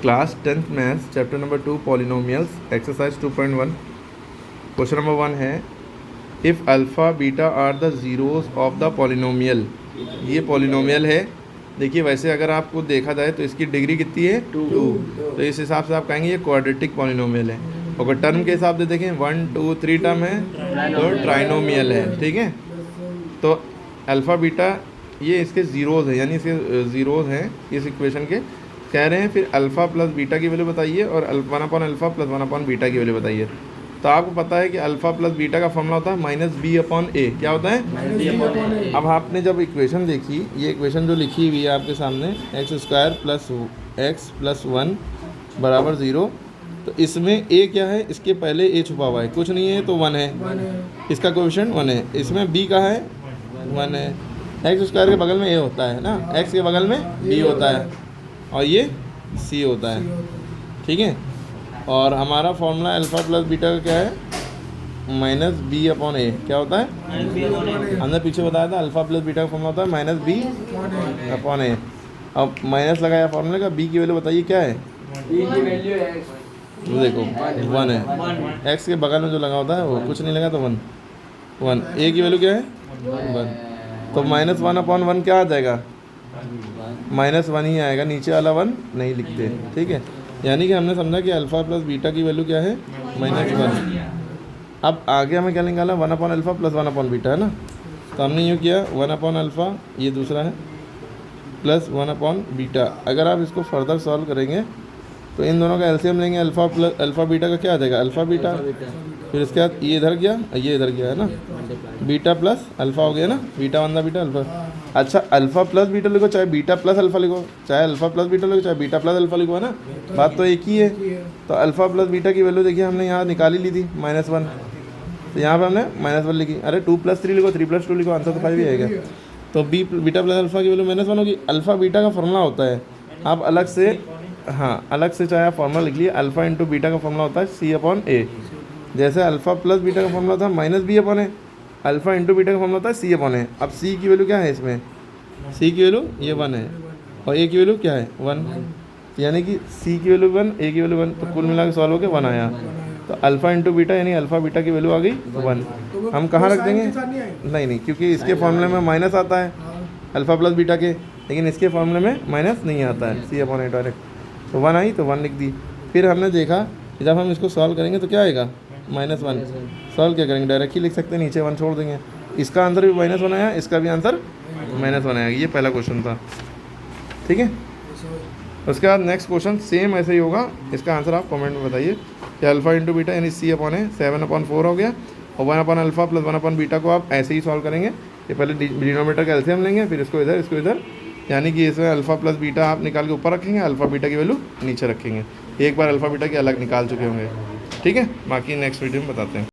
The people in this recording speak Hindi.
Class 10th maths chapter number 2 polynomials exercise 2.1 question number 1 है if alpha beta are the zeros of the polynomial. ये पॉलिनोमियल है। देखिए वैसे अगर आपको देखा जाए तो इसकी डिग्री कितनी है 2, तो इस हिसाब से आप कहेंगे ये क्वाड्रेटिक पॉलिनोमियल है। अगर टर्म के हिसाब से देखें 1 2 3 टर्म है तो ट्राइनोमियल है। ठीक है, तो अल्फ़ा बीटा ये इसके ज़ीरोज़ है, यानी इसके ज़ीरोज़ हैं इस इक्वेशन के। कह रहे हैं फिर अल्फ़ा प्लस बीटा की वैल्यू बताइए और 1 upon alpha plus 1 upon beta की वैल्यू बताइए। तो आपको पता है कि अल्फ़ा प्लस बीटा का फॉर्मूला होता है माइनस बी अपॉन ए। क्या होता है? अब आपने जब इक्वेशन देखी, ये इक्वेशन जो लिखी हुई है आपके सामने x square plus x plus 1 बराबर 0, तो इसमें ए क्या है? इसके पहले ए छुपा हुआ है, कुछ नहीं है तो 1 है, इसका कोएफिशिएंट 1 है। इसमें बी का है 1 है। एक्स स्क्वायर के बगल में ए होता है ना, एक्स के बगल में बी होता है और ये सी होता है। ठीक है, और हमारा फॉर्मूला अल्फ़ा प्लस बीटा का क्या है? माइनस बी अपॉन ए। क्या होता है? हमने पीछे बताया था अल्फ़ा प्लस बीटा का फॉर्मूला होता है माइनस बी अपॉन ए। अब माइनस लगाया फॉर्मूले का, बी की वैल्यू बताइए क्या है? देखो 1 है, एक्स के बगल में जो लगा होता है वो कुछ नहीं लगा तो 1। ए की वैल्यू क्या है? 1। तो माइनस 1 अपॉन 1 क्या आ जाएगा? -1 ही आएगा, नीचे वाला 1 नहीं लिखते। ठीक है, यानी कि हमने समझा कि अल्फ़ा प्लस बीटा की वैल्यू क्या है? -1। अब आगे हमें क्या निकाला? 1 upon alpha plus 1 upon beta है ना, तो हमने यूँ किया 1 अपॉन अल्फ़ा, ये दूसरा है, प्लस 1 अपॉन बीटा। अगर आप इसको फर्दर सॉल्व करेंगे तो इन दोनों का एलसीएम लेंगे, अल्फ़ा बीटा का क्या आ जाएगा? Alpha beta. फिर इसके बाद ये इधर गया, ये इधर गया है ना, बीटा प्लस अल्फ़ा हो गया ना, बीटा वन बीटा अल्फ़ा। अच्छा, अल्फ़ा प्लस बीटा लिखो चाहे बीटा प्लस अल्फ़ा लिखो, चाहे अल्फ़ा प्लस बीटा लिखो चाहे बीटा प्लस अल्फ़ा लिखो, है ना, बात तो एक ही है। तो अल्फ़ा प्लस बीटा की वैल्यू देखिए हमने यहाँ निकाली ली थी -1, तो यहाँ पर हमने -1 लिखी। अरे 2 + 3 लिखो, 3 + 2 लिखो, आंसर तो 5 ही आएगा। तो बीटा प्लस अल्फ़ा की वैल्यू -1 होगी। अल्फ़ा बीटा का फॉर्मूला होता है, आप अलग से, हाँ अलग से चाहे आप फॉर्मूला लिख लिए, अल्फ़ा इंटू बीटा का फॉर्मूला होता है C अपॉन A। जैसे अल्फ़ा प्लस बीटा का फॉर्मूला था माइनस बी अपॉन ए, अल्फ़ा इंटू बीटा का फॉर्मूला होता है C अपॉन ए। अब C की वैल्यू क्या है? इसमें C की वैल्यू ये 1 है और A की वैल्यू क्या है? 1, यानी कि C की वैल्यू 1, A की वैल्यू 1, तो कुल मिला के सॉल्व होकर 1 आया। तो अल्फ़ा इंटू बीटा यानी अल्फ़ा बीटा की वैल्यू आ गई 1। हम कहाँ रख देंगे? नहीं, क्योंकि इसके फॉर्मूले में माइनस आता है अल्फ़ा प्लस बीटा के, लेकिन इसके फॉर्मूले में माइनस नहीं आता है, C अपॉन ए डायरेक्ट। तो 1 आई तो 1 लिख दी। फिर हमने देखा कि जब हम इसको सॉल्व करेंगे तो क्या आएगा? -1। सॉल्व क्या करेंगे? डायरेक्ट ही लिख सकते हैं, नीचे 1 छोड़ देंगे। इसका आंसर भी -1 आया, इसका भी आंसर -1 आएगा। ये पहला क्वेश्चन था। ठीक है, उसके बाद नेक्स्ट क्वेश्चन सेम ऐसे ही होगा। इसका आंसर आप कमेंट में बताइए कि अल्फ़ा इंटू बीटा यानी C अपॉन ए 7 अपॉन 4 हो गया, और 1 upon alpha plus 1 upon beta को आप ऐसे ही सॉल्व करेंगे। ये पहले डिनोमिनेटर का एलसीएम लेंगे, फिर इसको इधर, यानी कि इसमें अल्फ़ा प्लस बीटा आप निकाल के ऊपर रखेंगे, अल्फ़ा बीटा की वैल्यू नीचे रखेंगे। एक बार अल्फ़ा बीटा की अलग निकाल चुके होंगे। ठीक है, बाकी नेक्स्ट वीडियो में बताते हैं।